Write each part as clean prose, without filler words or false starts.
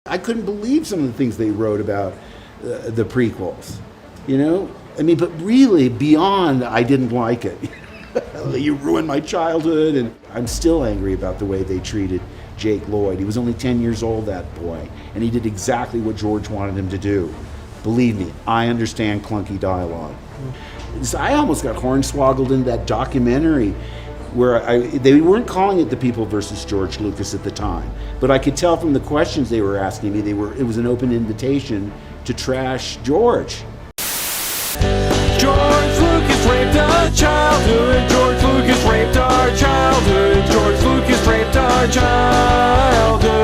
I couldn't believe some of the things they wrote about the prequels, you know? I mean, but really, beyond, I didn't like it. You ruined my childhood, and I'm still angry about the way they treated Jake Lloyd. He was only 10 years old, that boy, and he did exactly what George wanted him to do. Believe me, I understand clunky dialogue. So I almost got hornswoggled in that documentary where they weren't calling it The People versus George Lucas at the time, but I could tell from the questions they were asking me, it was an open invitation to trash George. George Lucas raped our childhood. George Lucas raped our childhood. George Lucas raped our childhood.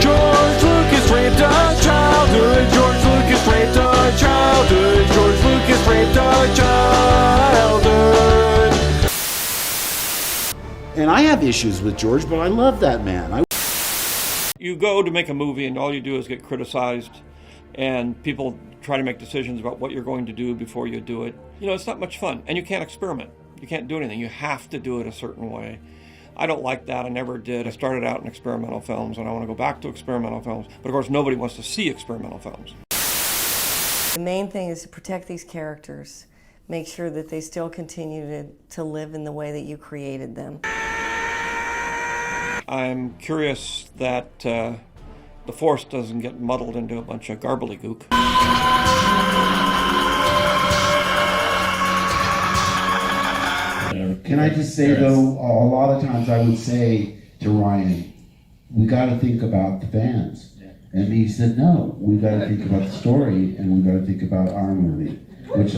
George Lucas raped our childhood. George Lucas raped our childhood. George Lucas raped our childhood. And I have issues with George, but I love that man. You go to make a movie and all you do is get criticized, and people try to make decisions about what you're going to do before you do it. You know, it's not much fun, and you can't experiment. You can't do anything. You have to do it a certain way. I don't like that. I never did. I started out in experimental films, and I want to go back to experimental films. But of course, nobody wants to see experimental films. The main thing is to protect these characters. Make sure that they still continue to live in the way that you created them. I'm curious that the Force doesn't get muddled into a bunch of garbly-gook. Can I just say, though, a lot of times I would say to Ryan, we got to think about the fans. And he said, no, we got to think about the story, and we got to think about our movie. Which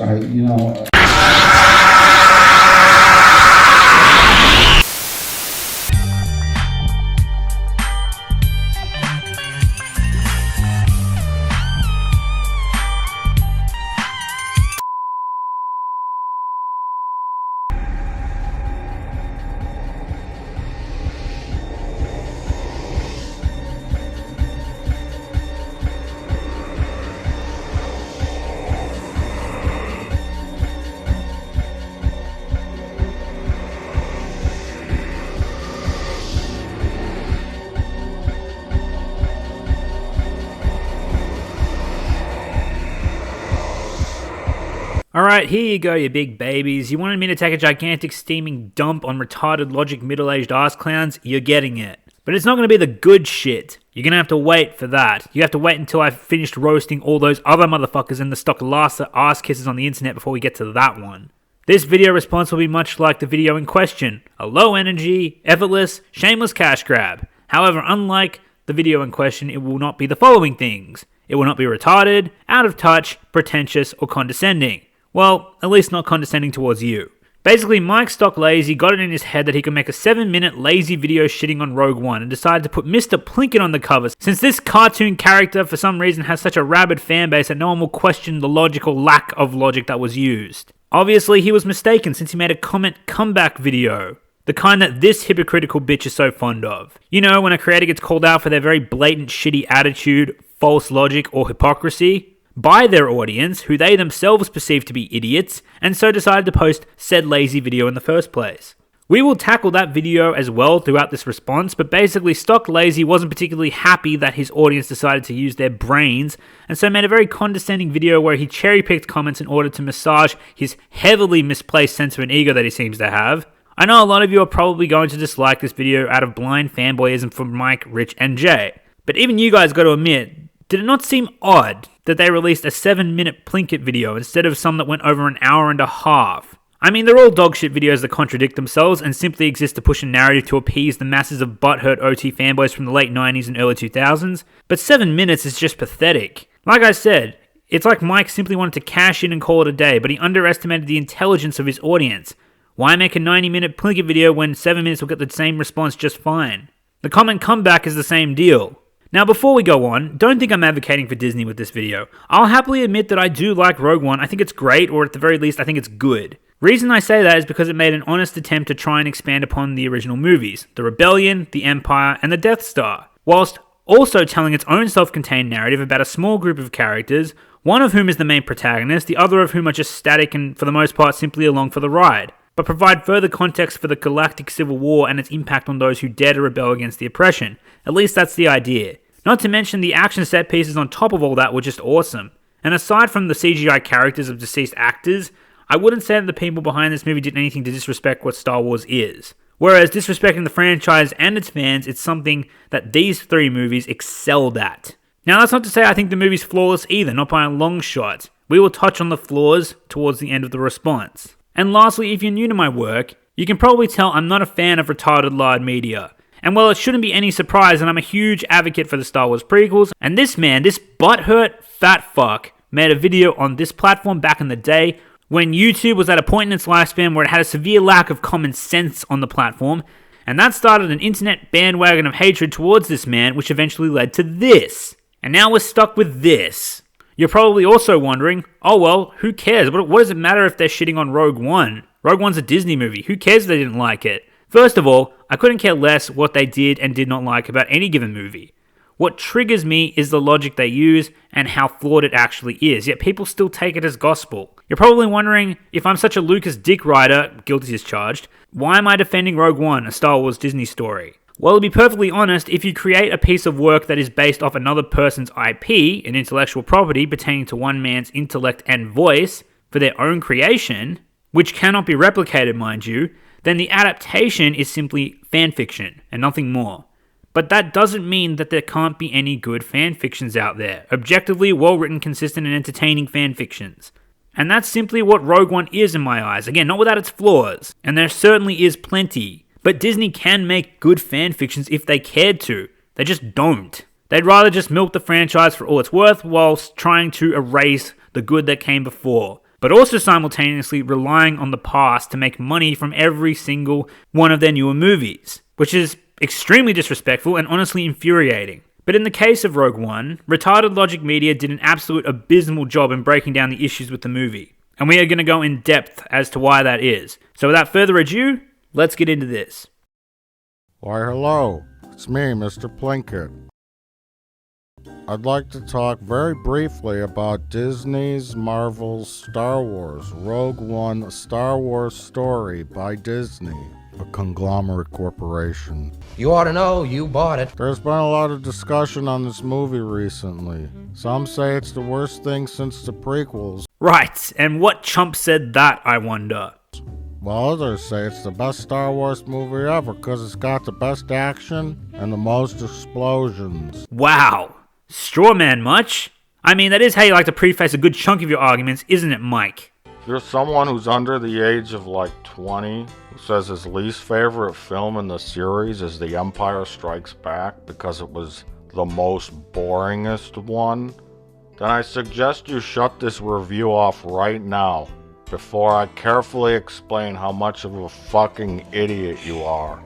Alright, here you go, you big babies. You wanted me to take a gigantic steaming dump on retarded logic middle-aged ass clowns? You're getting it. But it's not going to be the good shit. You're going to have to wait for that. You have to wait until I've finished roasting all those other motherfuckers in the stock Larsa ass kisses on the internet before we get to that one. This video response will be much like the video in question. A low energy, effortless, shameless cash grab. However, unlike the video in question, it will not be the following things. It will not be retarded, out of touch, pretentious, or condescending. Well, at least not condescending towards you. Basically, Mike Stock Lazy got it in his head that he could make a 7-minute lazy video shitting on Rogue One and decided to put Mr Plinkett on the cover, since this cartoon character for some reason has such a rabid fanbase that no one will question the logical lack of logic that was used. Obviously, he was mistaken since he made a comment comeback video. The kind that this hypocritical bitch is so fond of. You know, when a creator gets called out for their very blatant shitty attitude, false logic, or hypocrisy by their audience, who they themselves perceive to be idiots, and so decided to post said lazy video in the first place. We will tackle that video as well throughout this response, but basically Stock Lazy wasn't particularly happy that his audience decided to use their brains, and so made a very condescending video where he cherry-picked comments in order to massage his heavily misplaced sense of an ego that he seems to have. I know a lot of you are probably going to dislike this video out of blind fanboyism for Mike, Rich, and Jay, but even you guys got to admit, did it not seem odd that they released a 7-minute Plinkett video instead of some that went over an hour and a half? I mean, they're all dogshit videos that contradict themselves and simply exist to push a narrative to appease the masses of butthurt OT fanboys from the late 90s and early 2000s, but 7 minutes is just pathetic. Like I said, it's like Mike simply wanted to cash in and call it a day, but he underestimated the intelligence of his audience. Why make a 90-minute Plinkett video when 7 minutes will get the same response just fine? The comment comeback is the same deal. Now, before we go on, don't think I'm advocating for Disney with this video. I'll happily admit that I do like Rogue One. I think it's great, or at the very least, I think it's good. Reason I say that is because it made an honest attempt to try and expand upon the original movies, the Rebellion, the Empire, and the Death Star, whilst also telling its own self-contained narrative about a small group of characters, one of whom is the main protagonist, the other of whom are just static and, for the most part, simply along for the ride, but provide further context for the galactic civil war and its impact on those who dare to rebel against the oppression. At least that's the idea. Not to mention the action set pieces on top of all that were just awesome. And aside from the CGI characters of deceased actors, I wouldn't say that the people behind this movie did anything to disrespect what Star Wars is. Whereas disrespecting the franchise and its fans is something that these three movies excelled at. Now that's not to say I think the movie's flawless either, not by a long shot. We will touch on the flaws towards the end of the response. And lastly, if you're new to my work, you can probably tell I'm not a fan of retarded lard media. And while it shouldn't be any surprise that I'm a huge advocate for the Star Wars prequels, and this man, this butthurt fat fuck, made a video on this platform back in the day when YouTube was at a point in its lifespan where it had a severe lack of common sense on the platform, and that started an internet bandwagon of hatred towards this man, which eventually led to this. And now we're stuck with this. You're probably also wondering, oh well, who cares? What does it matter if they're shitting on Rogue One? Rogue One's a Disney movie. Who cares if they didn't like it? First of all, I couldn't care less what they did and did not like about any given movie. What triggers me is the logic they use and how flawed it actually is, yet people still take it as gospel. You're probably wondering, if I'm such a Lucas dick rider, guilty as charged, why am I defending Rogue One, a Star Wars Disney story? Well, to be perfectly honest, if you create a piece of work that is based off another person's IP, an intellectual property pertaining to one man's intellect and voice, for their own creation, which cannot be replicated, mind you, then the adaptation is simply fanfiction and nothing more. But that doesn't mean that there can't be any good fanfictions out there. Objectively, well-written, consistent, and entertaining fanfictions. And that's simply what Rogue One is in my eyes. Again, not without its flaws. And there certainly is plenty. But Disney can make good fanfictions if they cared to. They just don't. They'd rather just milk the franchise for all it's worth whilst trying to erase the good that came before. But also simultaneously relying on the past to make money from every single one of their newer movies. Which is extremely disrespectful and honestly infuriating. But in the case of Rogue One, retarded logic media did an absolute abysmal job in breaking down the issues with the movie. And we are going to go in depth as to why that is. So without further ado, let's get into this. Why, hello. It's me, Mr. Plinkett. I'd like to talk very briefly about Disney's Marvel's Star Wars Rogue One, a Star Wars story by Disney, a conglomerate corporation. You ought to know, you bought it. There's been a lot of discussion on this movie recently. Some say it's the worst thing since the prequels, Right, and what chump said that, I wonder? while others say it's the best Star Wars movie ever because it's got the best action and the most explosions. Wow. Straw man much? I mean, that is how you like to preface a good chunk of your arguments, isn't it, Mike? If you're someone who's under the age of like 20, who says his least favorite film in the series is The Empire Strikes Back because it was the most boringest one, then I suggest you shut this review off right now before I carefully explain how much of a fucking idiot you are.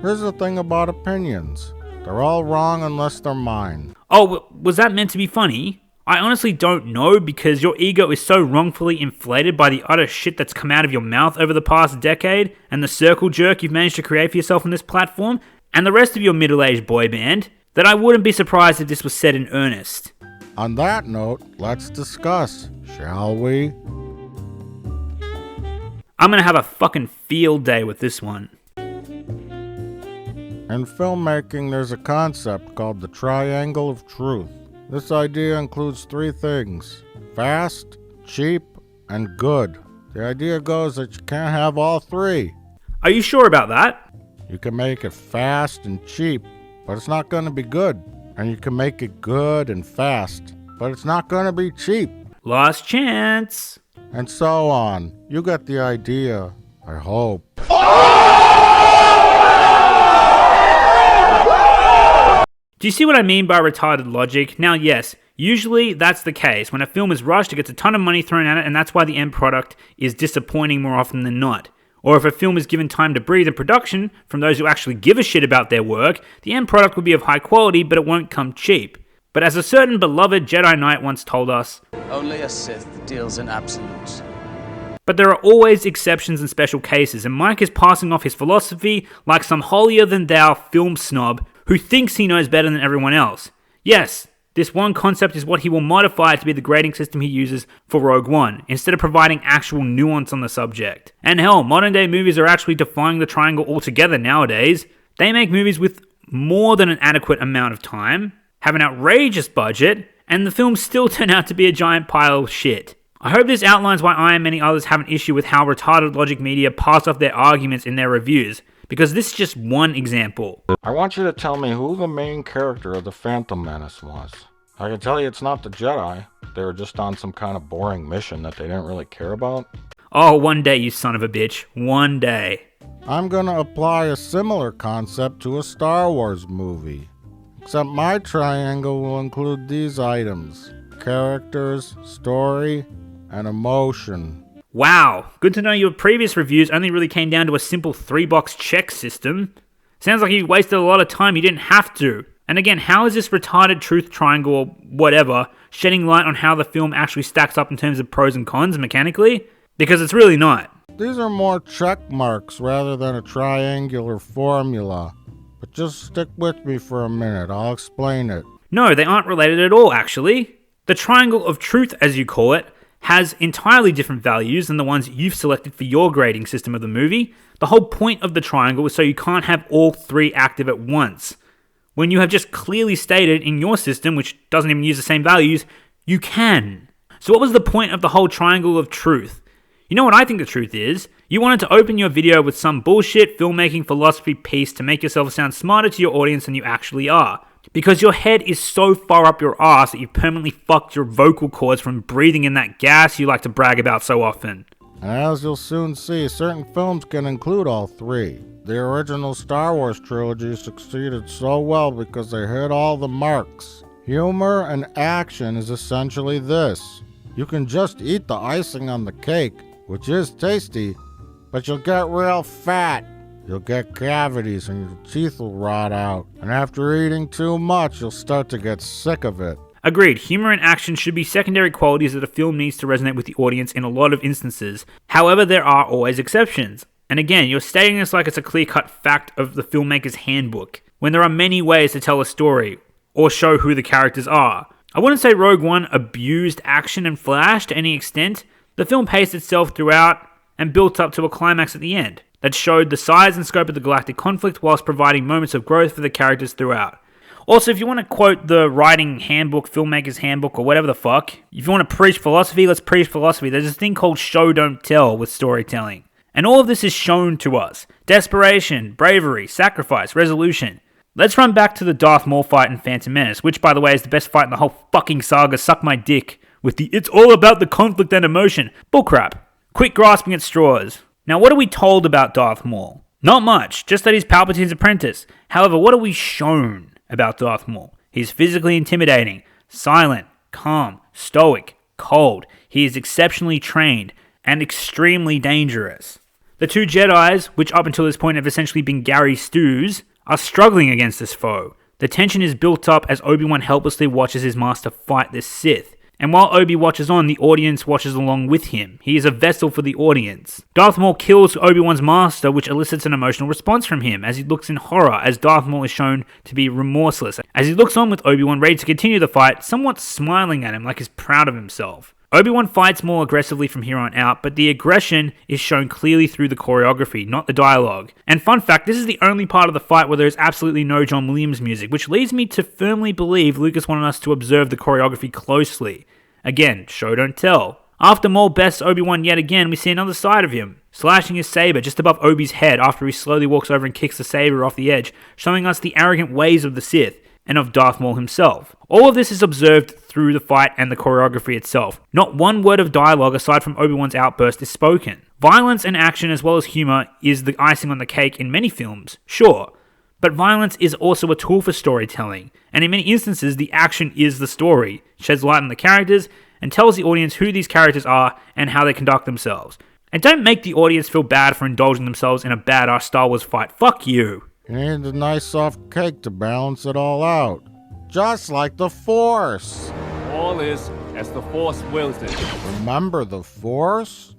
Here's the thing about opinions. They're all wrong unless they're mine. Oh, was that meant to be funny? I honestly don't know because your ego is so wrongfully inflated by the utter shit that's come out of your mouth over the past decade and the circle jerk you've managed to create for yourself on this platform and the rest of your middle-aged boy band that I wouldn't be surprised if this was said in earnest. On that note, let's discuss, shall we? I'm gonna have a fucking field day with this one. In filmmaking, there's a concept called the triangle of truth. This idea includes three things: fast, cheap, and good. The idea goes that you can't have all three. Are you sure about that? You can make it fast and cheap, but it's not going to be good. And you can make it good and fast, but it's not going to be cheap. Last chance. And so on. You get the idea, I hope. Do you see what I mean by retarded logic? Now, yes, usually that's the case. When a film is rushed, it gets a ton of money thrown at it, and that's why the end product is disappointing more often than not. Or if a film is given time to breathe in production from those who actually give a shit about their work, the end product will be of high quality, but it won't come cheap. But as a certain beloved Jedi Knight once told us, Only a Sith deals in absolutes. but there are always exceptions and special cases, and Mike is passing off his philosophy like some holier-than-thou film snob who thinks he knows better than everyone else. Yes, this one concept is what he will modify to be the grading system he uses for Rogue One, instead of providing actual nuance on the subject. And hell, modern day movies are actually defying the triangle altogether nowadays. They make movies with more than an adequate amount of time, have an outrageous budget, and the film still turn out to be a giant pile of shit. I hope this outlines why I and many others have an issue with how retarded logic media pass off their arguments in their reviews, because this is just one example. I want you to tell me who the main character of The Phantom Menace was. I can tell you it's not the Jedi. They were just on some kind of boring mission that they didn't really care about. Oh, one day, you son of a bitch. One day. I'm gonna apply a similar concept to a Star Wars movie. Except my triangle will include these items: characters, story, and emotion. Wow, good to know your previous reviews only really came down to a simple 3-box check system. Sounds like you wasted a lot of time you didn't have to. And again, how is this retarded truth triangle or whatever shedding light on how the film actually stacks up in terms of pros and cons mechanically? Because it's really not. These are more check marks rather than a triangular formula. But just stick with me for a minute, I'll explain it. No, they aren't related at all, actually. The triangle of truth, as you call it, has entirely different values than the ones you've selected for your grading system of the movie. The whole point of the triangle is so you can't have all three active at once. When you have just clearly stated in your system, which doesn't even use the same values, you can. So what was the point of the whole triangle of truth? You know what I think the truth is? You wanted to open your video with some bullshit filmmaking philosophy piece to make yourself sound smarter to your audience than you actually are. Because your head is so far up your ass that you've permanently fucked your vocal cords from breathing in that gas you like to brag about so often. And as you'll soon see, certain films can include all three. The original Star Wars trilogy succeeded so well because they hit all the marks. Humor and action is essentially this. You can just eat the icing on the cake, which is tasty, but you'll get real fat. You'll get cavities and your teeth will rot out. And after eating too much, you'll start to get sick of it. Agreed, humor and action should be secondary qualities that a film needs to resonate with the audience in a lot of instances. However, there are always exceptions. And again, you're stating this like it's a clear-cut fact of the filmmaker's handbook, when there are many ways to tell a story, or show who the characters are. I wouldn't say Rogue One abused action and flash to any extent. The film paced itself throughout and built up to a climax at the end that showed the size and scope of the galactic conflict whilst providing moments of growth for the characters throughout. Also, if you want to quote the writing handbook, filmmaker's handbook, or whatever the fuck, if you want to preach philosophy, let's preach philosophy. There's this thing called show don't tell with storytelling. And all of this is shown to us. Desperation, bravery, sacrifice, resolution. Let's run back to the Darth Maul fight in Phantom Menace, which by the way is the best fight in the whole fucking saga, suck my dick, with the it's all about the conflict and emotion. Bullcrap. Quick grasping at straws. Now what are we told about Darth Maul? Not much, just that he's Palpatine's apprentice. However, what are we shown about Darth Maul? He's physically intimidating, silent, calm, stoic, cold. He is exceptionally trained, and extremely dangerous. The two Jedis, which up until this point have essentially been Gary Stews, are struggling against this foe. The tension is built up as Obi-Wan helplessly watches his master fight this Sith. And while Obi watches on, the audience watches along with him. He is a vessel for the audience. Darth Maul kills Obi-Wan's master, which elicits an emotional response from him, as he looks in horror, as Darth Maul is shown to be remorseless. As he looks on with Obi-Wan ready to continue the fight, somewhat smiling at him like he's proud of himself. Obi-Wan fights more aggressively from here on out, but the aggression is shown clearly through the choreography, not the dialogue. And fun fact, this is the only part of the fight where there is absolutely no John Williams music, which leads me to firmly believe Lucas wanted us to observe the choreography closely. Again, show don't tell. After Maul bests Obi-Wan yet again, we see another side of him, slashing his saber just above Obi's head after he slowly walks over and kicks the saber off the edge, showing us the arrogant ways of the Sith, and of Darth Maul himself. All of this is observed through the fight and the choreography itself. Not one word of dialogue aside from Obi-Wan's outburst is spoken. Violence and action as well as humor is the icing on the cake in many films, sure. But violence is also a tool for storytelling, and in many instances the action is the story, sheds light on the characters, and tells the audience who these characters are and how they conduct themselves. And don't make the audience feel bad for indulging themselves in a badass Star Wars fight. Fuck you. You need a nice soft cake to balance it all out. Just like the Force. All is as the Force wills it. Remember the Force?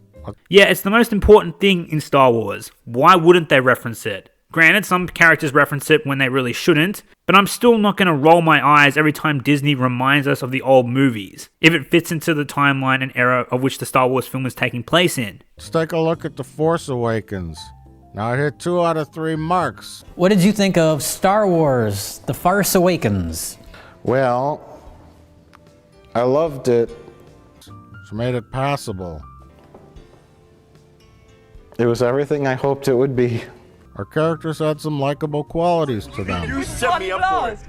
Yeah, it's the most important thing in Star Wars. Why wouldn't they reference it? Granted, some characters reference it when they really shouldn't, but I'm still not going to roll my eyes every time Disney reminds us of the old movies, if it fits into the timeline and era of which the Star Wars film is taking place in. Let's take a look at The Force Awakens. Now I hit 2 out of 3 marks. What did you think of Star Wars: The Force Awakens? Well, I loved it. She made it passable. It was everything I hoped it would be. Our characters had some likable qualities to them. You set me up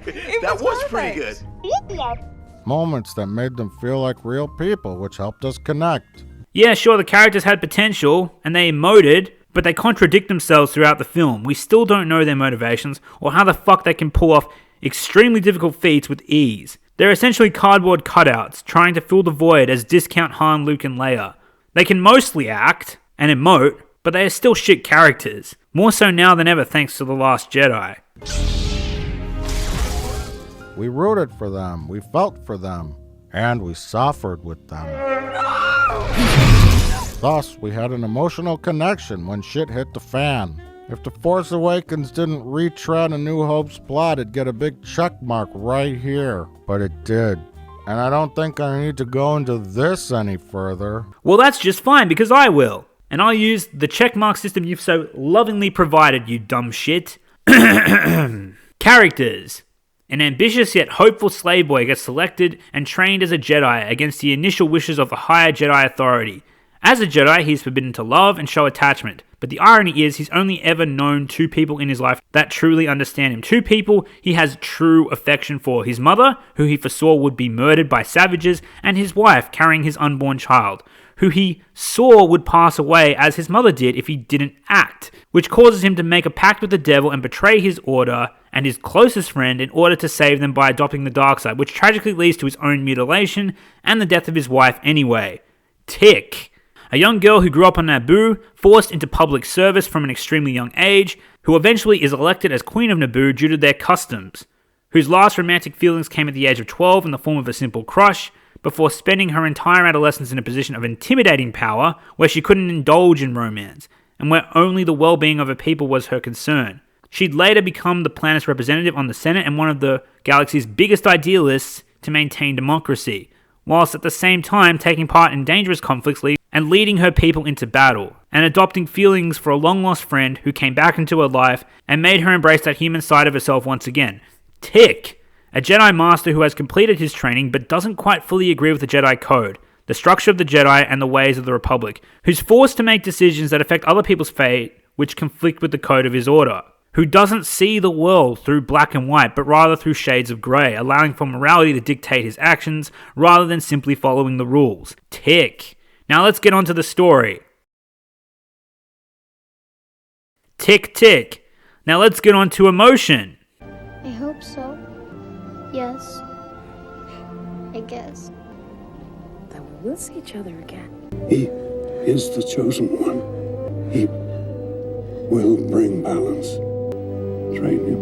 for it. That was pretty good. Moments that made them feel like real people, which helped us connect. Yeah, sure, the characters had potential, and they emoted, but they contradict themselves throughout the film. We still don't know their motivations, or how the fuck they can pull off extremely difficult feats with ease. They're essentially cardboard cutouts, trying to fill the void as discount Han, Luke, and Leia. They can mostly act, and emote, but they are still shit characters. More so now than ever thanks to The Last Jedi. We rooted for them, we felt for them, and we suffered with them. Thus, we had an emotional connection when shit hit the fan. If The Force Awakens didn't retread A New Hope's plot, it'd get a big check mark right here. But it did. And I don't think I need to go into this any further. Well, that's just fine, because I will. And I'll use the checkmark system you've so lovingly provided, you dumb shit. Characters. An ambitious yet hopeful slave boy gets selected and trained as a Jedi against the initial wishes of the higher Jedi authority. As a Jedi, he is forbidden to love and show attachment, but the irony is he's only ever known 2 people in his life that truly understand him. 2 people he has true affection for: his mother, who he foresaw would be murdered by savages, and his wife carrying his unborn child, who he saw would pass away as his mother did if he didn't act, which causes him to make a pact with the devil and betray his order and his closest friend in order to save them by adopting the dark side, which tragically leads to his own mutilation and the death of his wife anyway. Tick. A young girl who grew up on Naboo, forced into public service from an extremely young age, who eventually is elected as Queen of Naboo due to their customs, whose last romantic feelings came at the age of 12 in the form of a simple crush, before spending her entire adolescence in a position of intimidating power where she couldn't indulge in romance, and where only the well-being of her people was her concern. She'd later become the planet's representative on the Senate and one of the galaxy's biggest idealists to maintain democracy, whilst at the same time taking part in dangerous conflicts and leading her people into battle, and adopting feelings for a long-lost friend who came back into her life and made her embrace that human side of herself once again. Tick! A Jedi Master who has completed his training but doesn't quite fully agree with the Jedi Code, the structure of the Jedi and the ways of the Republic, who's forced to make decisions that affect other people's fate which conflict with the code of his order, who doesn't see the world through black and white but rather through shades of grey, allowing for morality to dictate his actions rather than simply following the rules. Tick. Now let's get on to the story. Tick, tick. Now let's get on to emotion. I hope so. Yes. I guess. Then we will see each other again. He is the chosen one. He will bring balance. Train him.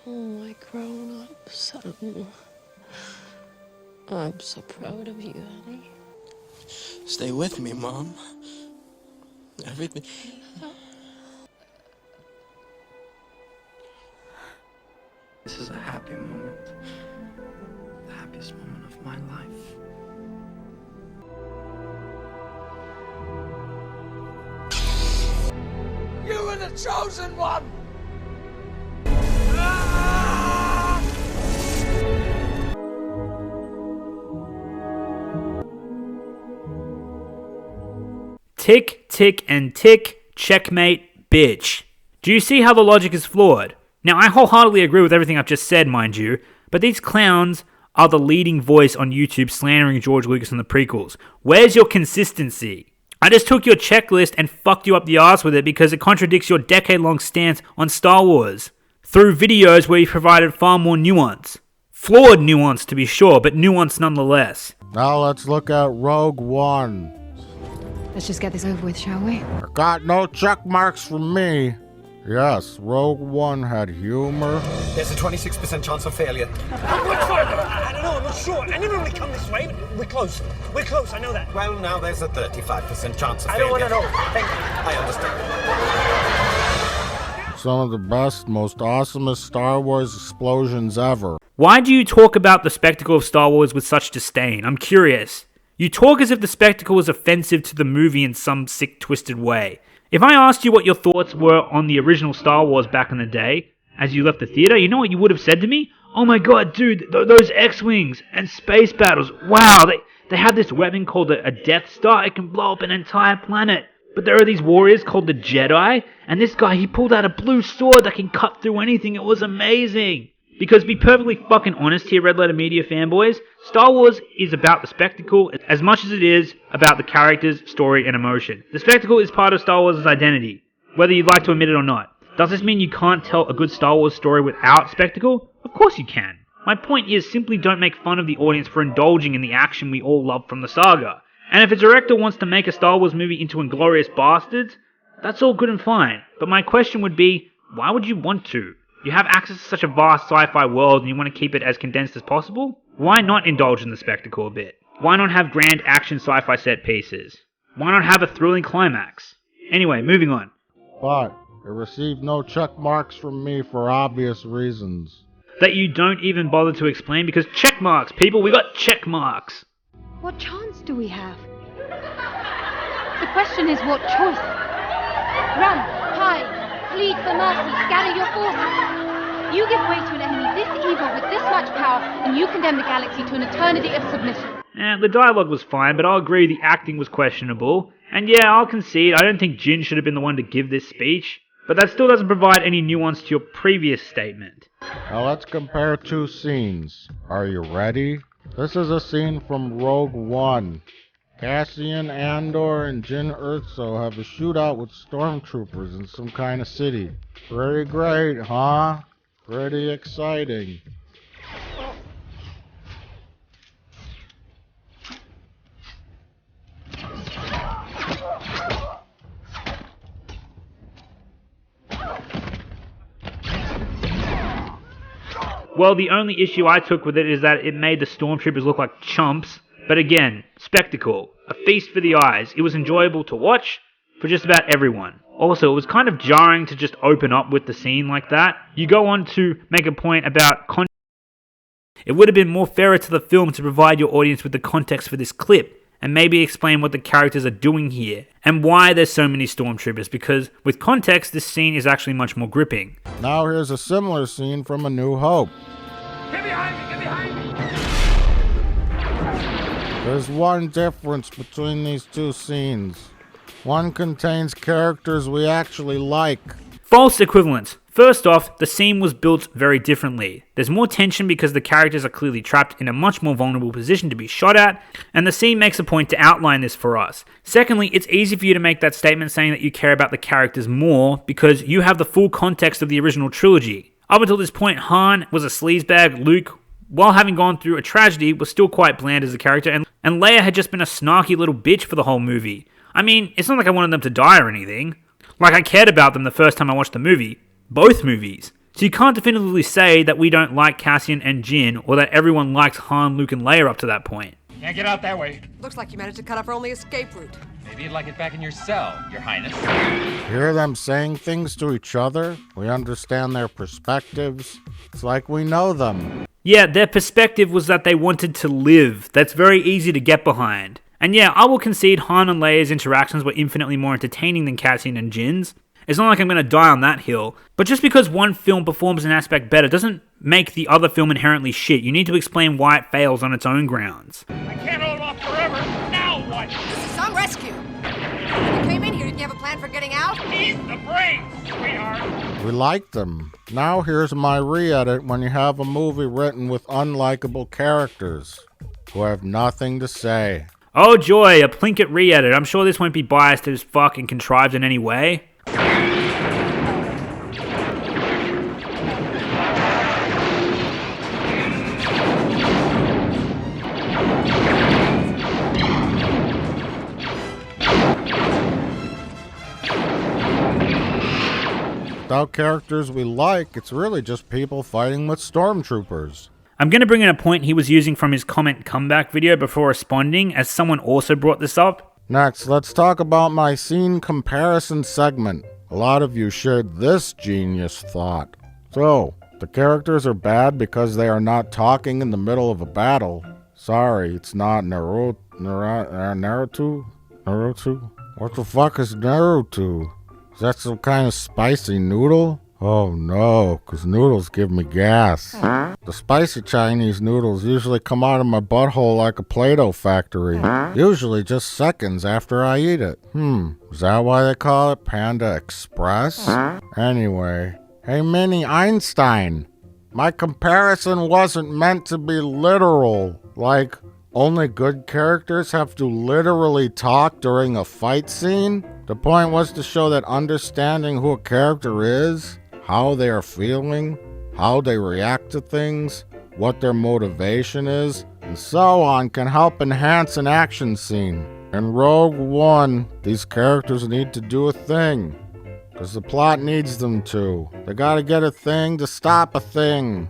Oh, my grown-up son. I'm so proud of you, honey. Stay with me, Mom. Everything. This is a happy moment. The happiest moment of my life. You are the chosen one! Tick, tick, and tick, checkmate, bitch. Do you see how the logic is flawed? Now, I wholeheartedly agree with everything I've just said, mind you, but these clowns are the leading voice on YouTube slandering George Lucas and the prequels. Where's your consistency? I just took your checklist and fucked you up the arse with it because it contradicts your decade-long stance on Star Wars, through videos where you provided far more nuance. Flawed nuance, to be sure, but nuance nonetheless. Now let's look at Rogue One. Let's just get this over with, shall we? I got no check marks from me. Yes, Rogue One had humor. There's a 26% chance of failure. I don't know, I'm not sure. I never really come this way, but we're close. We're close, I know that. Well, now there's a 35% chance of failure. I don't want to know. Thank you. I understand. Some of the best, most awesomest Star Wars explosions ever. Why do you talk about the spectacle of Star Wars with such disdain? I'm curious. You talk as if the spectacle is offensive to the movie in some sick, twisted way. If I asked you what your thoughts were on the original Star Wars back in the day, as you left the theater, you know what you would have said to me? Oh my god, dude, those X-Wings and space battles, wow, they have this weapon called a Death Star, it can blow up an entire planet. But there are these warriors called the Jedi, and this guy, he pulled out a blue sword that can cut through anything, it was amazing. Because to be perfectly fucking honest here, Red Letter Media fanboys, Star Wars is about the spectacle as much as it is about the characters, story, and emotion. The spectacle is part of Star Wars' identity, whether you'd like to admit it or not. Does this mean you can't tell a good Star Wars story without spectacle? Of course you can. My point is simply don't make fun of the audience for indulging in the action we all love from the saga. And if a director wants to make a Star Wars movie into Inglourious Bastards, that's all good and fine. But my question would be, why would you want to? You have access to such a vast sci-fi world and you want to keep it as condensed as possible? Why not indulge in the spectacle a bit? Why not have grand action sci-fi set pieces? Why not have a thrilling climax? Anyway, moving on. But it received no check marks from me for obvious reasons. That you don't even bother to explain because check marks, people, we got check marks. What chance do we have? The question is what choice? Run, hide, plead for mercy, gather your forces. You give way to an enemy this evil with this much power, and you condemn the galaxy to an eternity of submission. The dialogue was fine, but I'll agree the acting was questionable. And yeah, I'll concede, I don't think Jin should have been the one to give this speech. But that still doesn't provide any nuance to your previous statement. Now let's compare two scenes. Are you ready? This is a scene from Rogue One. Cassian Andor and Jyn Erso have a shootout with stormtroopers in some kind of city. Pretty great, huh? Pretty exciting. Well, the only issue I took with it is that it made the stormtroopers look like chumps. But again, spectacle. A feast for the eyes. It was enjoyable to watch for just about everyone. Also, it was kind of jarring to just open up with the scene like that. You go on to make a point about context. It would have been more fairer to the film to provide your audience with the context for this clip, and maybe explain what the characters are doing here, and why there's so many stormtroopers, because with context, this scene is actually much more gripping. Now here's a similar scene from A New Hope. Get behind me! Get behind me! There's one difference between these two scenes. One contains characters we actually like. False equivalence. First off, the scene was built very differently. There's more tension because the characters are clearly trapped in a much more vulnerable position to be shot at, and the scene makes a point to outline this for us. Secondly, it's easy for you to make that statement saying that you care about the characters more because you have the full context of the original trilogy. Up until this point, Han was a sleazebag, Luke, while having gone through a tragedy, was still quite bland as a character, and Leia had just been a snarky little bitch for the whole movie. I mean, it's not like I wanted them to die or anything. Like, I cared about them the first time I watched the movie. Both movies. So you can't definitively say that we don't like Cassian and Jyn, or that everyone likes Han, Luke, and Leia up to that point. Can't get out that way. Looks like you managed to cut off our only escape route. Maybe you'd like it back in your cell, Your Highness. Hear them saying things to each other? We understand their perspectives. It's like we know them. Yeah, their perspective was that they wanted to live. That's very easy to get behind. And yeah, I will concede Han and Leia's interactions were infinitely more entertaining than Cassian and Jyn's. It's not like I'm going to die on that hill. But just because one film performs an aspect better doesn't make the other film inherently shit. You need to explain why it fails on its own grounds. I can't hold off forever. Now what? This is some rescue. When you came in here, didn't you have a plan for getting out? He's the brains, sweetheart. We like them. Now here's my re-edit when you have a movie written with unlikable characters who have nothing to say. Oh joy, a Plinkett re-edit. I'm sure this won't be biased as fuck and contrived in any way. Without characters we like, it's really just people fighting with stormtroopers. I'm going to bring in a point he was using from his comment comeback video before responding, as someone also brought this up. Next, let's talk about my scene comparison segment. A lot of you shared this genius thought. So, the characters are bad because they are not talking in the middle of a battle. Sorry, it's not Naruto? Naruto? What the fuck is Naruto? Is that some kind of spicy noodle? Oh no, 'cause noodles give me gas. The spicy Chinese noodles usually come out of my butthole like a Play-Doh factory. Usually just seconds after I eat it. Is that why they call it Panda Express? Anyway, hey Minnie Einstein, my comparison wasn't meant to be literal. Like, only good characters have to literally talk during a fight scene? The point was to show that understanding who a character is, how they are feeling, how they react to things, what their motivation is, and so on can help enhance an action scene. In Rogue One, these characters need to do a thing, 'cause the plot needs them to. They gotta get a thing to stop a thing.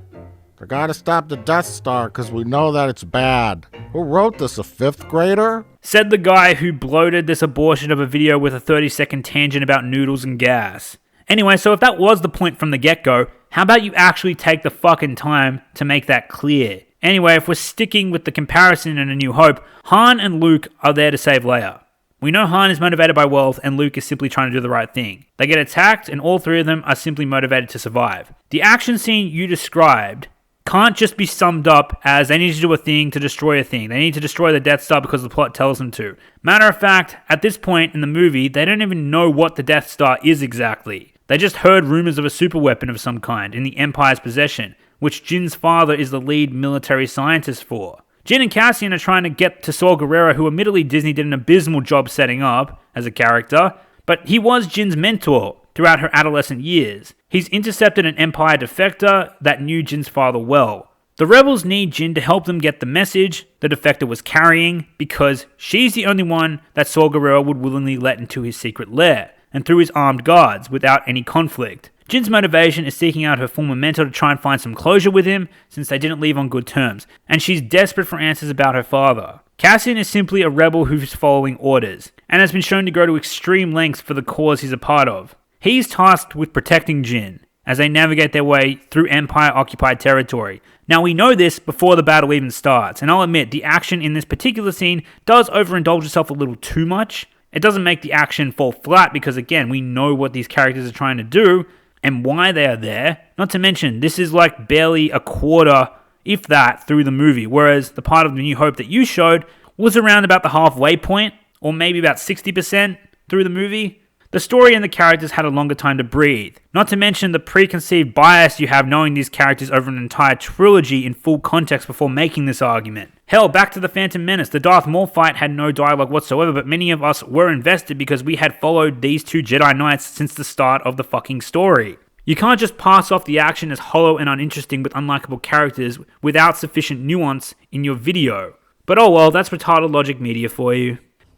They gotta stop the Death Star, 'cause we know that it's bad. Who wrote this, a 5th grader? Said the guy who bloated this abortion of a video with a 30-second tangent about noodles and gas. Anyway, so if that was the point from the get-go, how about you actually take the fucking time to make that clear? Anyway, if we're sticking with the comparison in A New Hope, Han and Luke are there to save Leia. We know Han is motivated by wealth and Luke is simply trying to do the right thing. They get attacked and all three of them are simply motivated to survive. The action scene you described can't just be summed up as they need to do a thing to destroy a thing. They need to destroy the Death Star because the plot tells them to. Matter of fact, at this point in the movie, they don't even know what the Death Star is exactly. They just heard rumors of a superweapon of some kind in the Empire's possession, which Jin's father is the lead military scientist for. Jin and Cassian are trying to get to Saw Gerrera, who admittedly Disney did an abysmal job setting up as a character, but he was Jin's mentor throughout her adolescent years. He's intercepted an Empire defector that knew Jin's father well. The rebels need Jin to help them get the message the defector was carrying, because she's the only one that Saw Gerrera would willingly let into his secret lair, and through his armed guards, without any conflict. Jin's motivation is seeking out her former mentor to try and find some closure with him, since they didn't leave on good terms, and she's desperate for answers about her father. Cassian is simply a rebel who's following orders, and has been shown to go to extreme lengths for the cause he's a part of. He's tasked with protecting Jin, as they navigate their way through Empire-occupied territory. Now we know this before the battle even starts, and I'll admit, the action in this particular scene does overindulge itself a little too much. It doesn't make the action fall flat, because again, we know what these characters are trying to do, and why they are there. Not to mention, this is like barely a quarter, if that, through the movie, whereas the part of The New Hope that you showed was around about the halfway point, or maybe about 60% through the movie. The story and the characters had a longer time to breathe. Not to mention the preconceived bias you have knowing these characters over an entire trilogy in full context before making this argument. Hell, back to the Phantom Menace, the Darth Maul fight had no dialogue whatsoever, but many of us were invested because we had followed these two Jedi Knights since the start of the fucking story. You can't just pass off the action as hollow and uninteresting with unlikable characters without sufficient nuance in your video. But oh well, that's retarded logic media for you.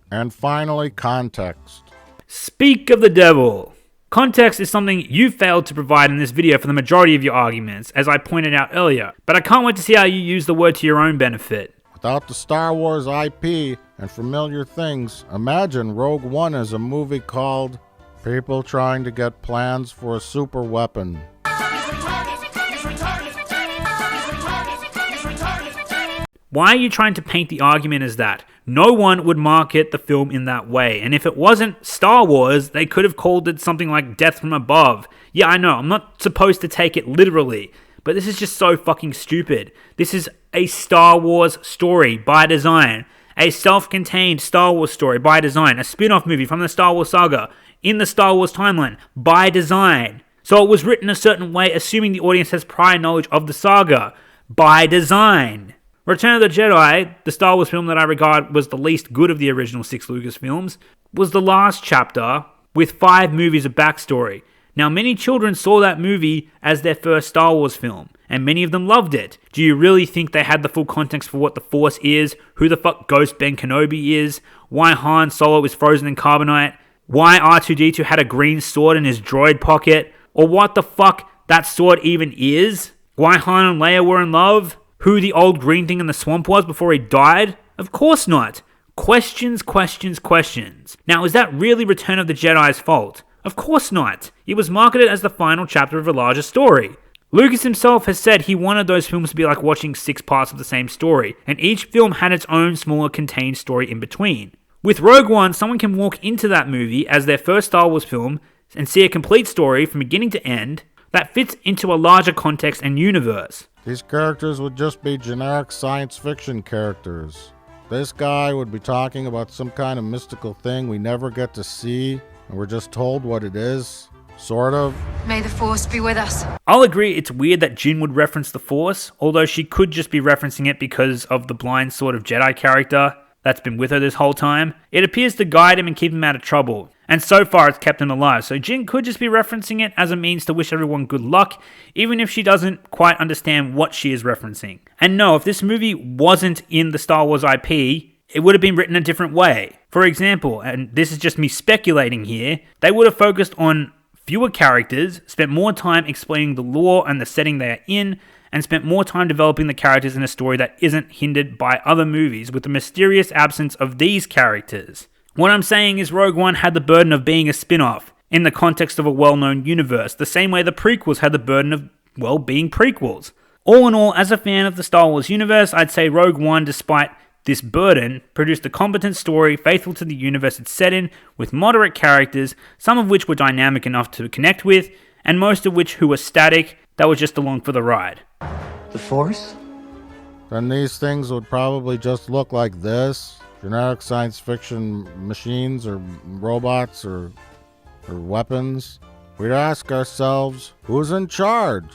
And finally, context. Speak of the devil. Context is something you failed to provide in this video for the majority of your arguments, as I pointed out earlier, but I can't wait to see how you use the word to your own benefit. Without the Star Wars IP and familiar things, imagine Rogue One as a movie called People Trying to Get Plans for a Super Weapon. Why are you trying to paint the argument as that? No one would market the film in that way, and if it wasn't Star Wars, they could have called it something like Death from Above. Yeah, I know, I'm not supposed to take it literally, but this is just so fucking stupid. This is a Star Wars story by design, a self-contained Star Wars story by design, a spin-off movie from the Star Wars saga in the Star Wars timeline by design. So it was written a certain way, assuming the audience has prior knowledge of the saga by design. Return of the Jedi, the Star Wars film that I regard was the least good of the original 6 Lucas films, was the last chapter with 5 movies of backstory. Now, many children saw that movie as their first Star Wars film, and many of them loved it. Do you really think they had the full context for what the Force is, who the fuck Ghost Ben Kenobi is, why Han Solo is frozen in carbonite, why R2-D2 had a green sword in his droid pocket, or what the fuck that sword even is? Why Han and Leia were in love? Who the old green thing in the swamp was before he died? Of course not. Questions, questions, questions. Now, is that really Return of the Jedi's fault? Of course not. It was marketed as the final chapter of a larger story. Lucas himself has said he wanted those films to be like watching 6 parts of the same story, and each film had its own smaller contained story in between. With Rogue One, someone can walk into that movie as their first Star Wars film and see a complete story from beginning to end that fits into a larger context and universe. These characters would just be generic science fiction characters. This guy would be talking about some kind of mystical thing we never get to see, and we're just told what it is. Sort of. May the Force be with us. I'll agree it's weird that Jyn would reference the Force, although she could just be referencing it because of the blind sort of Jedi character that's been with her this whole time. It appears to guide him and keep him out of trouble, and so far it's kept him alive, so Jyn could just be referencing it as a means to wish everyone good luck, even if she doesn't quite understand what she is referencing. And no, if this movie wasn't in the Star Wars IP, it would have been written a different way. For example, and this is just me speculating here, they would have focused on fewer characters, spent more time explaining the lore and the setting they are in, and spent more time developing the characters in a story that isn't hindered by other movies with the mysterious absence of these characters. What I'm saying is Rogue One had the burden of being a spin-off in the context of a well-known universe, the same way the prequels had the burden of, well, being prequels. All in all, as a fan of the Star Wars universe, I'd say Rogue One, despite this burden, produced a competent story faithful to the universe it's set in, with moderate characters, some of which were dynamic enough to connect with, and most of which who were static, that were just along for the ride. The Force? Then these things would probably just look like this. Generic science fiction machines or robots or weapons. We'd ask ourselves, who's in charge?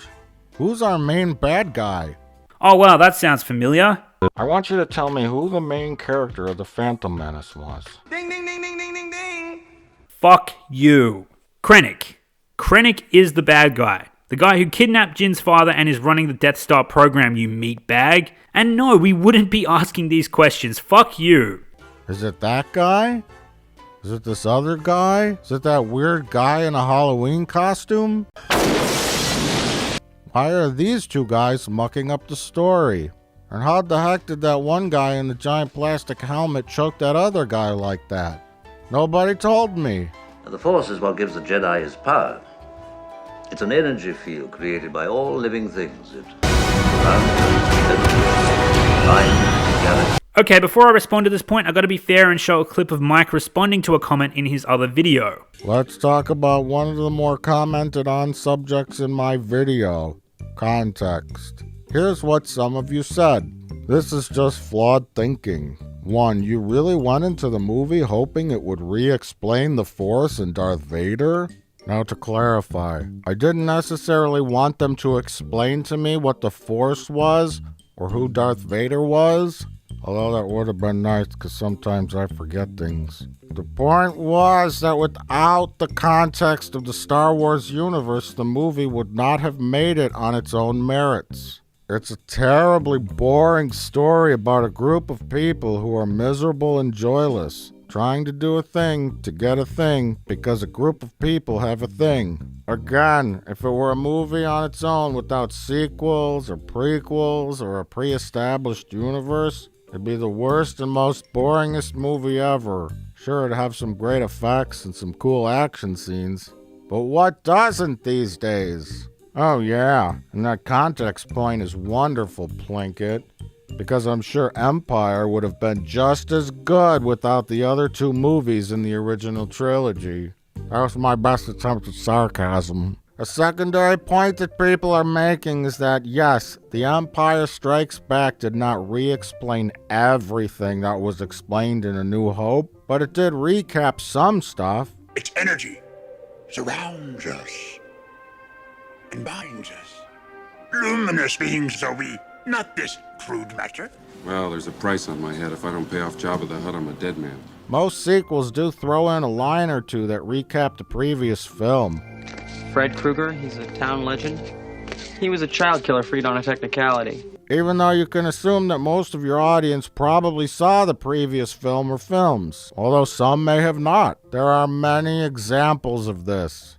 Who's our main bad guy? Oh wow, that sounds familiar. I want you to tell me who the main character of The Phantom Menace was. Ding, ding, ding, ding, ding, ding, ding. Fuck you. Krennic. Krennic is the bad guy. The guy who kidnapped Jyn's father and is running the Death Star program, you meatbag. And no, we wouldn't be asking these questions. Fuck you. Is it that guy? Is it this other guy? Is it that weird guy in a Halloween costume? Why are these two guys mucking up the story? And how the heck did that one guy in the giant plastic helmet choke that other guy like that? Nobody told me. The Force is what gives the Jedi his power. It's an energy field created by all living things. It Okay, before I respond to this point, I've got to be fair and show a clip of Mike responding to a comment in his other video. Let's talk about one of the more commented on subjects in my video. Context. Here's what some of you said. This is just flawed thinking. 1. You really went into the movie hoping it would re-explain the Force and Darth Vader? Now to clarify, I didn't necessarily want them to explain to me what the Force was or who Darth Vader was. Although that would have been nice because sometimes I forget things. The point was that without the context of the Star Wars universe, the movie would not have made it on its own merits. It's a terribly boring story about a group of people who are miserable and joyless, trying to do a thing to get a thing because a group of people have a thing. Again, if it were a movie on its own without sequels or prequels or a pre-established universe, it'd be the worst and most boringest movie ever. Sure, it'd have some great effects and some cool action scenes, but what doesn't these days? Oh yeah, and that context point is wonderful, Plinkett, because I'm sure Empire would have been just as good without the other two movies in the original trilogy. That was my best attempt at sarcasm. A secondary point that people are making is that, yes, The Empire Strikes Back did not re-explain everything that was explained in A New Hope, but it did recap some stuff. Its energy surrounds us and binds us. Luminous beings are we, not this crude matter. Well, there's a price on my head. If I don't pay off Jabba the Hutt, I'm a dead man. Most sequels do throw in a line or two that recap the previous film. Fred Krueger, he's a town legend. He was a child killer freed on a technicality. Even though you can assume that most of your audience probably saw the previous film or films, although some may have not. There are many examples of this.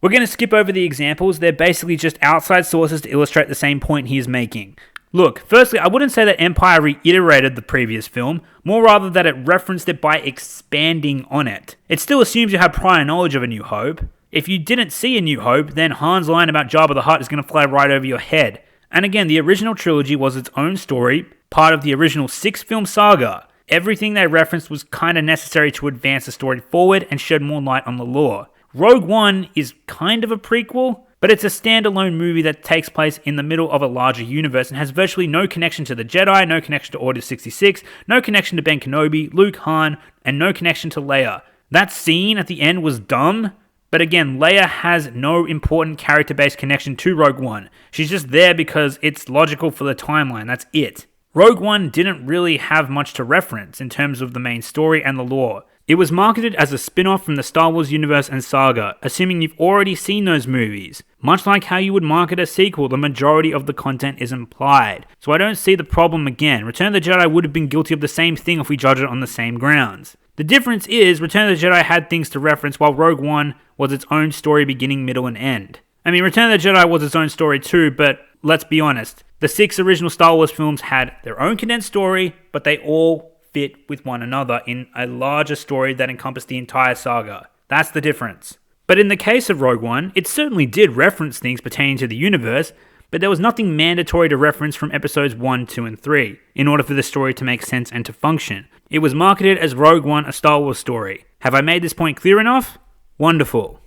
We're going to skip over the examples. They're basically just outside sources to illustrate the same point he is making. Look, firstly, I wouldn't say that Empire reiterated the previous film, more rather that it referenced it by expanding on it. It still assumes you have prior knowledge of A New Hope. If you didn't see A New Hope, then Han's line about Jabba the Hutt is going to fly right over your head. And again, the original trilogy was its own story, part of the original 6-film saga. Everything they referenced was kind of necessary to advance the story forward and shed more light on the lore. Rogue One is kind of a prequel, but it's a standalone movie that takes place in the middle of a larger universe and has virtually no connection to the Jedi, no connection to Order 66, no connection to Ben Kenobi, Luke, Han, and no connection to Leia. That scene at the end was dumb, but again, Leia has no important character-based connection to Rogue One. She's just there because it's logical for the timeline, that's it. Rogue One didn't really have much to reference in terms of the main story and the lore. It was marketed as a spin-off from the Star Wars universe and saga, assuming you've already seen those movies. Much like how you would market a sequel, the majority of the content is implied. So I don't see the problem again. Return of the Jedi would have been guilty of the same thing if we judge it on the same grounds. The difference is, Return of the Jedi had things to reference while Rogue One was its own story beginning, middle, and end. I mean, Return of the Jedi was its own story too, but let's be honest. The 6 original Star Wars films had their own condensed story, but they all fit with one another in a larger story that encompassed the entire saga. That's the difference. But in the case of Rogue One, it certainly did reference things pertaining to the universe, but there was nothing mandatory to reference from episodes 1, 2, and 3 in order for the story to make sense and to function. It was marketed as Rogue One, a Star Wars story. Have I made this point clear enough? Wonderful.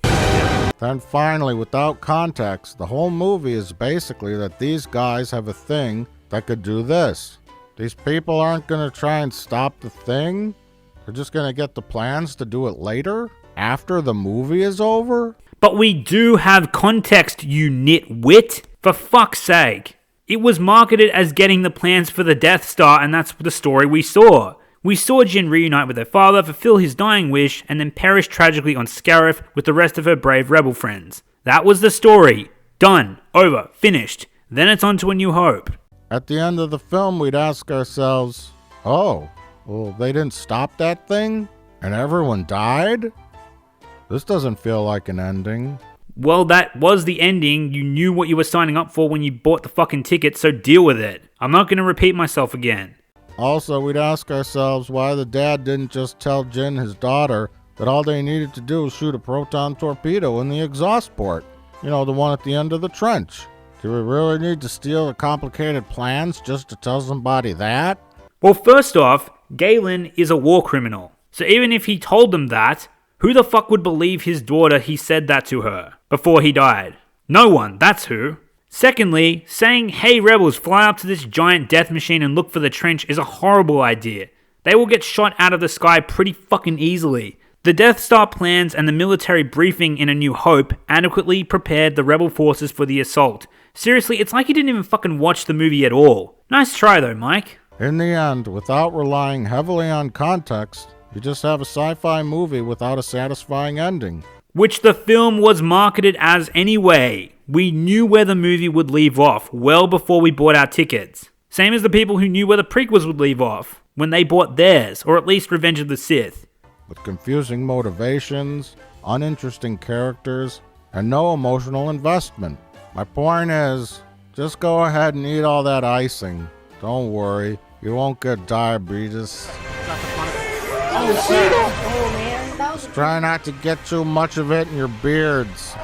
Then finally, without context, the whole movie is basically that these guys have a thing that could do this. These people aren't going to try and stop the thing. They're just going to get the plans to do it later, after the movie is over. But we do have context, you nitwit. For fuck's sake. It was marketed as getting the plans for the Death Star, and that's the story we saw. We saw Jyn reunite with her father, fulfill his dying wish, and then perish tragically on Scarif with the rest of her brave rebel friends. That was the story. Done. Over. Finished. Then it's on to A New Hope. At the end of the film, we'd ask ourselves, oh, well, they didn't stop that thing? And everyone died? This doesn't feel like an ending. Well, that was the ending. You knew what you were signing up for when you bought the fucking ticket, so deal with it. I'm not going to repeat myself again. Also, we'd ask ourselves why the dad didn't just tell Jyn, his daughter, that all they needed to do was shoot a proton torpedo in the exhaust port. You know, the one at the end of the trench. Do we really need to steal the complicated plans just to tell somebody that? Well, first off, Galen is a war criminal. So even if he told them that, who the fuck would believe his daughter he said that to her before he died? No one, that's who. Secondly, saying, hey rebels, fly up to this giant death machine and look for the trench is a horrible idea. They will get shot out of the sky pretty fucking easily. The Death Star plans and the military briefing in A New Hope adequately prepared the rebel forces for the assault. Seriously, it's like you didn't even fucking watch the movie at all. Nice try though, Mike. In the end, without relying heavily on context, you just have a sci-fi movie without a satisfying ending. Which the film was marketed as anyway. We knew where the movie would leave off well before we bought our tickets. Same as the people who knew where the prequels would leave off when they bought theirs, or at least Revenge of the Sith. With confusing motivations, uninteresting characters, and no emotional investment. My point is, just go ahead and eat all that icing. Don't worry, you won't get diabetes. Just try not to get too much of it in your beards.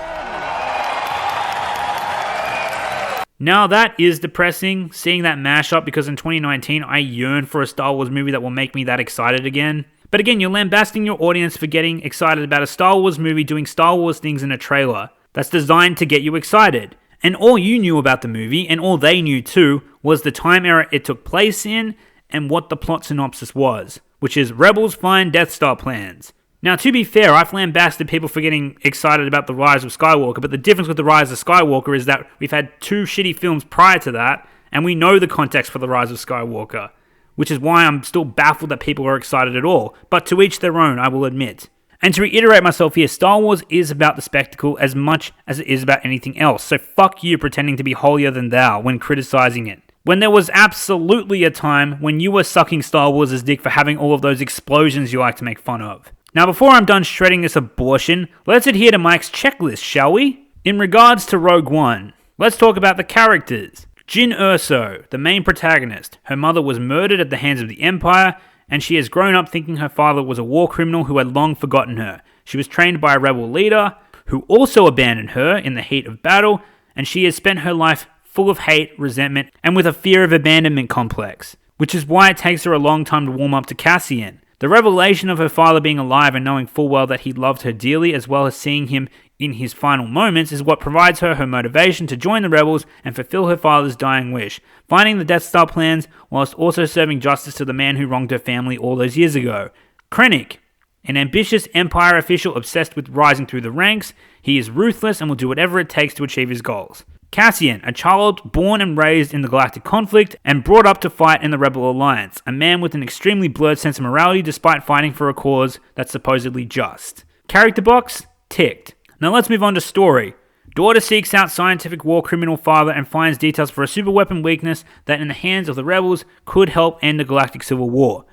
Now that is depressing, seeing that mashup, because in 2019 I yearn for a Star Wars movie that will make me that excited again. But again, you're lambasting your audience for getting excited about a Star Wars movie doing Star Wars things in a trailer that's designed to get you excited. And all you knew about the movie, and all they knew too, was the time era it took place in and what the plot synopsis was, which is rebels find Death Star plans. Now, to be fair, I've lambasted people for getting excited about The Rise of Skywalker, but the difference with The Rise of Skywalker is that we've had 2 shitty films prior to that, and we know the context for The Rise of Skywalker, which is why I'm still baffled that people are excited at all, but to each their own, I will admit. And to reiterate myself here, Star Wars is about the spectacle as much as it is about anything else, so fuck you pretending to be holier than thou when criticizing it. When there was absolutely a time when you were sucking Star Wars' dick for having all of those explosions you like to make fun of. Now, before I'm done shredding this abortion, let's adhere to Mike's checklist, shall we? In regards to Rogue One, let's talk about the characters. Jyn Erso, the main protagonist. Her mother was murdered at the hands of the Empire, and she has grown up thinking her father was a war criminal who had long forgotten her. She was trained by a rebel leader, who also abandoned her in the heat of battle, and she has spent her life full of hate, resentment, and with a fear of abandonment complex, which is why it takes her a long time to warm up to Cassian. The revelation of her father being alive and knowing full well that he loved her dearly, as well as seeing him in his final moments, is what provides her motivation to join the rebels and fulfill her father's dying wish, finding the Death Star plans whilst also serving justice to the man who wronged her family all those years ago. Krennic, an ambitious Empire official obsessed with rising through the ranks, he is ruthless and will do whatever it takes to achieve his goals. Cassian, a child born and raised in the galactic conflict and brought up to fight in the Rebel Alliance, a man with an extremely blurred sense of morality despite fighting for a cause that's supposedly just. Character box? Ticked. Now let's move on to story. Daughter seeks out scientific war criminal father and finds details for a superweapon weakness that in the hands of the rebels could help end the galactic civil war.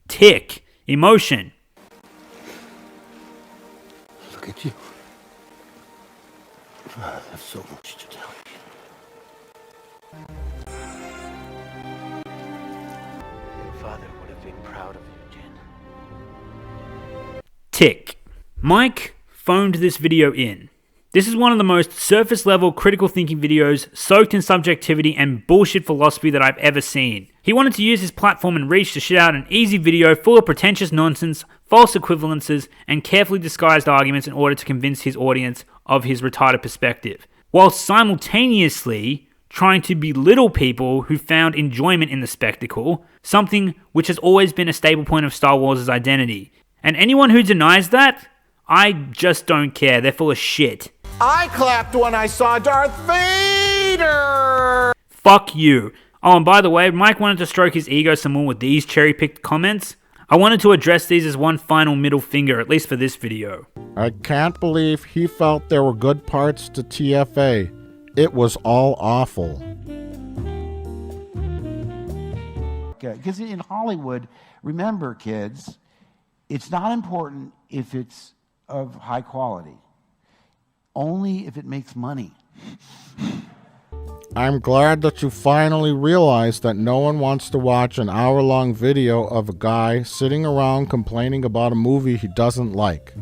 Tick. Emotion. Look at you. I have so much to tell you. Your father would have been proud of you, Jin. Tick. Mike phoned this video in. This is one of the most surface level critical thinking videos soaked in subjectivity and bullshit philosophy that I've ever seen. He wanted to use his platform and reach to shit out an easy video full of pretentious nonsense, false equivalences, and carefully disguised arguments in order to convince his audience of his retarded perspective, while simultaneously trying to belittle people who found enjoyment in the spectacle, something which has always been a staple point of Star Wars' identity. And anyone who denies that, I just don't care. They're full of shit. I clapped when I saw Darth Vader! Fuck you. Oh, and by the way, Mike wanted to stroke his ego some more with these cherry-picked comments. I wanted to address these as one final middle finger, at least for this video. I can't believe he felt there were good parts to TFA. It was all awful. Because in Hollywood, remember, kids, it's not important if it's of high quality. Only if it makes money. I'm glad that you finally realized that no one wants to watch an hour-long video of a guy sitting around complaining about a movie he doesn't like.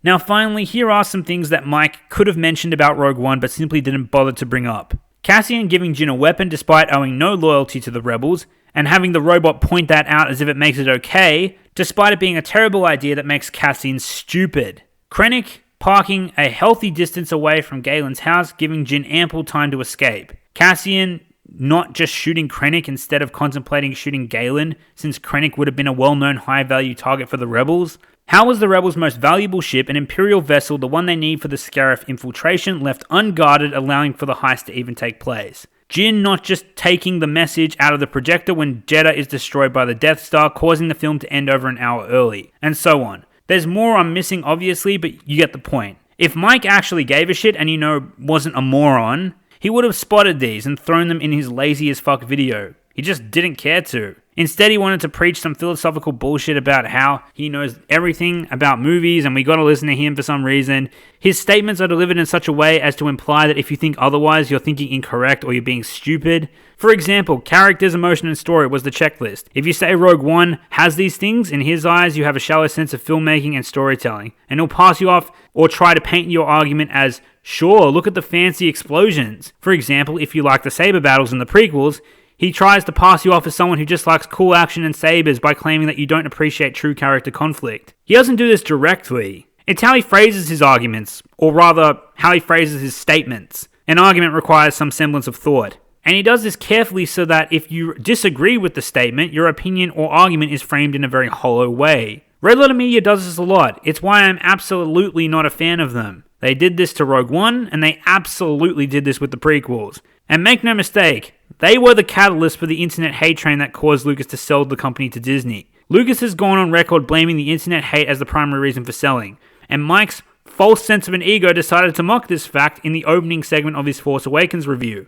Now finally, here are some things that Mike could have mentioned about Rogue One but simply didn't bother to bring up. Cassian giving Jin a weapon despite owing no loyalty to the rebels, and having the robot point that out as if it makes it okay, despite it being a terrible idea that makes Cassian stupid. Krennic parking a healthy distance away from Galen's house, giving Jin ample time to escape. Cassian not just shooting Krennic instead of contemplating shooting Galen, since Krennic would have been a well-known high-value target for the rebels. How was the rebels' most valuable ship, an Imperial vessel, the one they need for the Scarif infiltration, left unguarded, allowing for the heist to even take place? Jin not just taking the message out of the projector when Jedha is destroyed by the Death Star, causing the film to end over an hour early, and so on. There's more I'm missing obviously, but you get the point. If Mike actually gave a shit and wasn't a moron, he would have spotted these and thrown them in his lazy as fuck video. He just didn't care to. Instead, he wanted to preach some philosophical bullshit about how he knows everything about movies and we gotta listen to him for some reason. His statements are delivered in such a way as to imply that if you think otherwise, you're thinking incorrect or you're being stupid. For example, characters, emotion, and story was the checklist. If you say Rogue One has these things, in his eyes, you have a shallow sense of filmmaking and storytelling, and he'll pass you off or try to paint your argument as, sure, look at the fancy explosions. For example, if you like the saber battles in the prequels, he tries to pass you off as someone who just likes cool action and sabers by claiming that you don't appreciate true character conflict. He doesn't do this directly. It's how he phrases his arguments, or rather, how he phrases his statements. An argument requires some semblance of thought. And he does this carefully so that if you disagree with the statement, your opinion or argument is framed in a very hollow way. Red Letter Media does this a lot. It's why I'm absolutely not a fan of them. They did this to Rogue One, and they absolutely did this with the prequels. And make no mistake, they were the catalyst for the internet hate train that caused Lucas to sell the company to Disney. Lucas has gone on record blaming the internet hate as the primary reason for selling, and Mike's false sense of an ego decided to mock this fact in the opening segment of his Force Awakens review.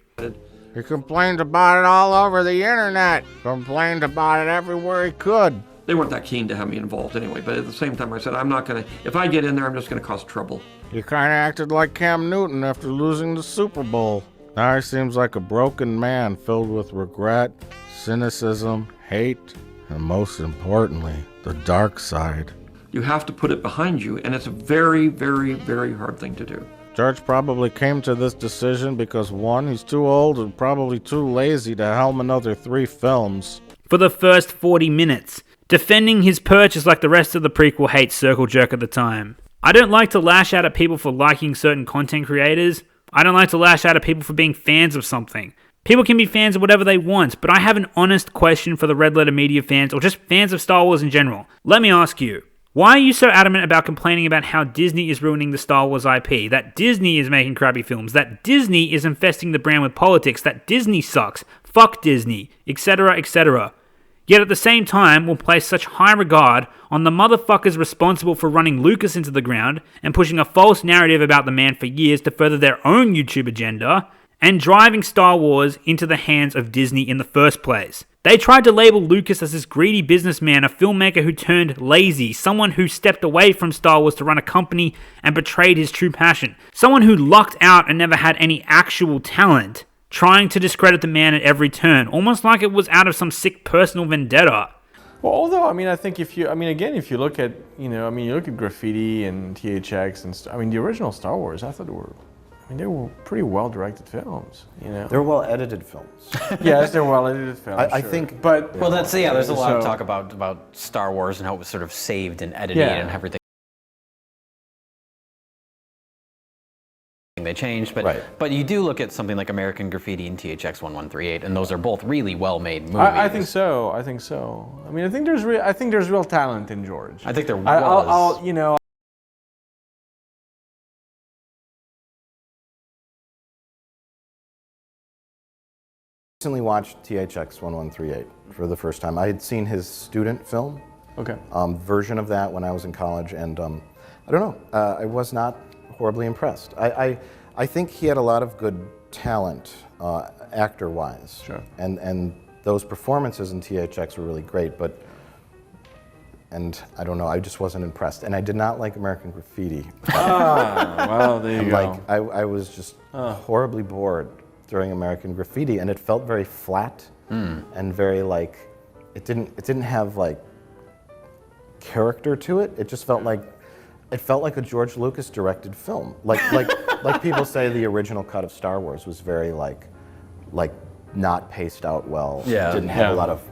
He complained about it all over the internet. Complained about it everywhere he could. They weren't that keen to have me involved anyway, but at the same time I said, I'm not going to, if I get in there, I'm just going to cause trouble. You kind of acted like Cam Newton after losing the Super Bowl. Now he seems like a broken man filled with regret, cynicism, hate, and most importantly, the dark side. You have to put it behind you, and it's a very, very, very hard thing to do. George probably came to this decision because 1, he's too old and probably too lazy to helm another 3 films. For the first 40 minutes, defending his purchase like the rest of the prequel hate circle jerk at the time. I don't like to lash out at people for liking certain content creators. I don't like to lash out at people for being fans of something. People can be fans of whatever they want, but I have an honest question for the Red Letter Media fans, or just fans of Star Wars in general. Let me ask you, why are you so adamant about complaining about how Disney is ruining the Star Wars IP, that Disney is making crappy films, that Disney is infesting the brand with politics, that Disney sucks, fuck Disney, etc., etc.? Yet at the same time, we'll place such high regard on the motherfuckers responsible for running Lucas into the ground and pushing a false narrative about the man for years to further their own YouTube agenda, and driving Star Wars into the hands of Disney in the first place. They tried to label Lucas as this greedy businessman, a filmmaker who turned lazy, someone who stepped away from Star Wars to run a company and betrayed his true passion, someone who lucked out and never had any actual talent, trying to discredit the man at every turn, almost like it was out of some sick personal vendetta. Well, although, I mean, I think if you look at, you look at Graffiti and THX and, the original Star Wars, I thought they were pretty well-directed films, They're well-edited films. Yes, they're well-edited films, I sure. think... But... Well, there's a lot of talk about Star Wars and how it was sort of saved and edited and everything. They changed, but you do look at something like American Graffiti and THX 1138, and those are both really well-made movies. I think so. I think there's real talent in George. I think there was. Recently watched THX 1138 for the first time. I had seen his student film version of that when I was in college, and I don't know, I was not horribly impressed. I think he had a lot of good talent, actor-wise. Sure. And those performances in THX were really great, and I don't know, I just wasn't impressed. And I did not like American Graffiti. Well, there you go. I was just horribly bored during American Graffiti, and it felt very flat and very it didn't have character to it. It just felt like a George Lucas directed film. Like people say the original cut of Star Wars was very not paced out well. Yeah. Didn't have a lot of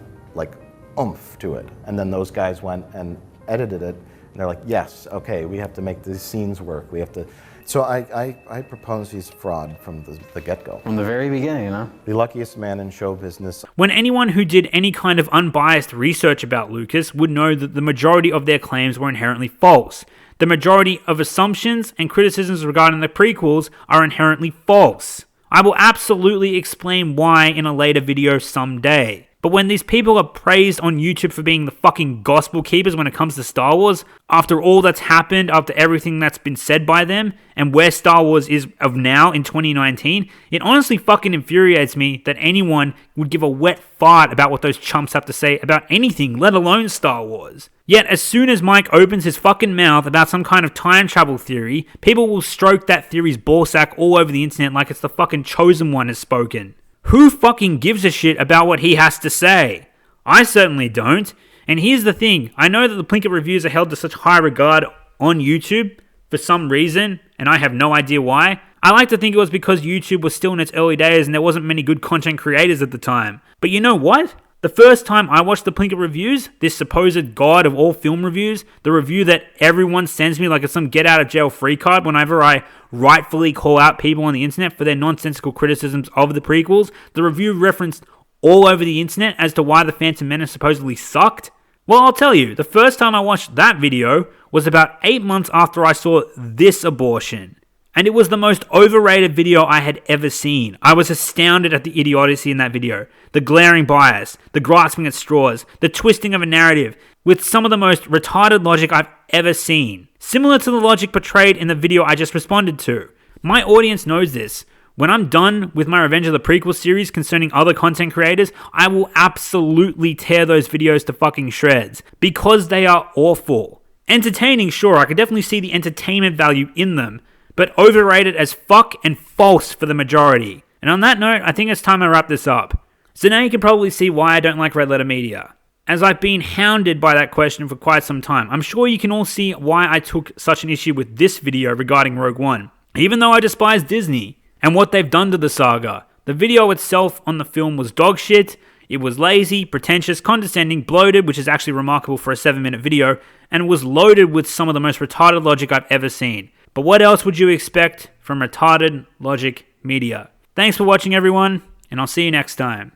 oomph to it. And then those guys went and edited it, and they're like, yes, okay, we have to make these scenes work. We have to. So I propose he's fraud from the get-go. From the very beginning, The luckiest man in show business. When anyone who did any kind of unbiased research about Lucas would know that the majority of their claims were inherently false. The majority of assumptions and criticisms regarding the prequels are inherently false. I will absolutely explain why in a later video someday. But when these people are praised on YouTube for being the fucking gospel keepers when it comes to Star Wars, after all that's happened, after everything that's been said by them, and where Star Wars is of now in 2019, it honestly fucking infuriates me that anyone would give a wet fart about what those chumps have to say about anything, let alone Star Wars. Yet as soon as Mike opens his fucking mouth about some kind of time travel theory, people will stroke that theory's ballsack all over the internet like it's the fucking chosen one has spoken. Who fucking gives a shit about what he has to say? I certainly don't. And here's the thing, I know that the Plinkett reviews are held to such high regard on YouTube for some reason, and I have no idea why. I like to think it was because YouTube was still in its early days and there wasn't many good content creators at the time. But you know what? The first time I watched the Plinkett reviews, this supposed god of all film reviews, the review that everyone sends me like it's some get out of jail free card whenever I rightfully call out people on the internet for their nonsensical criticisms of the prequels, the review referenced all over the internet as to why The Phantom Menace supposedly sucked. Well, I'll tell you, the first time I watched that video was about 8 months after I saw this abortion. And it was the most overrated video I had ever seen. I was astounded at the idiocy in that video. The glaring bias, the grasping at straws, the twisting of a narrative, with some of the most retarded logic I've ever seen. Similar to the logic portrayed in the video I just responded to. My audience knows this. When I'm done with my Revenge of the Prequel series concerning other content creators, I will absolutely tear those videos to fucking shreds, because they are awful. Entertaining, sure, I could definitely see the entertainment value in them, but overrated as fuck and false for the majority. And on that note, I think it's time I wrap this up. So now you can probably see why I don't like Red Letter Media. As I've been hounded by that question for quite some time, I'm sure you can all see why I took such an issue with this video regarding Rogue One. Even though I despise Disney and what they've done to the saga, the video itself on the film was dog shit. It was lazy, pretentious, condescending, bloated, which is actually remarkable for a 7-minute video, and was loaded with some of the most retarded logic I've ever seen. But what else would you expect from retarded logic media? Thanks for watching, everyone, and I'll see you next time.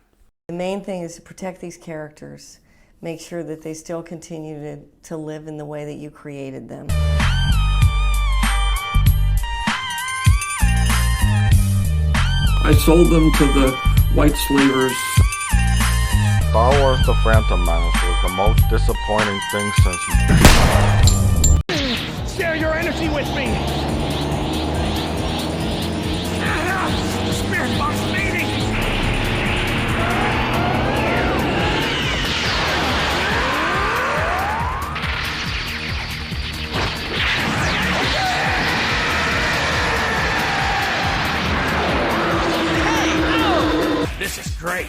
The main thing is to protect these characters. Make sure that they still continue to live in the way that you created them. I sold them to the white slavers. Star Wars The Phantom Menace was the most disappointing thing since... Share your energy with me! Spirit box meeting! This is great.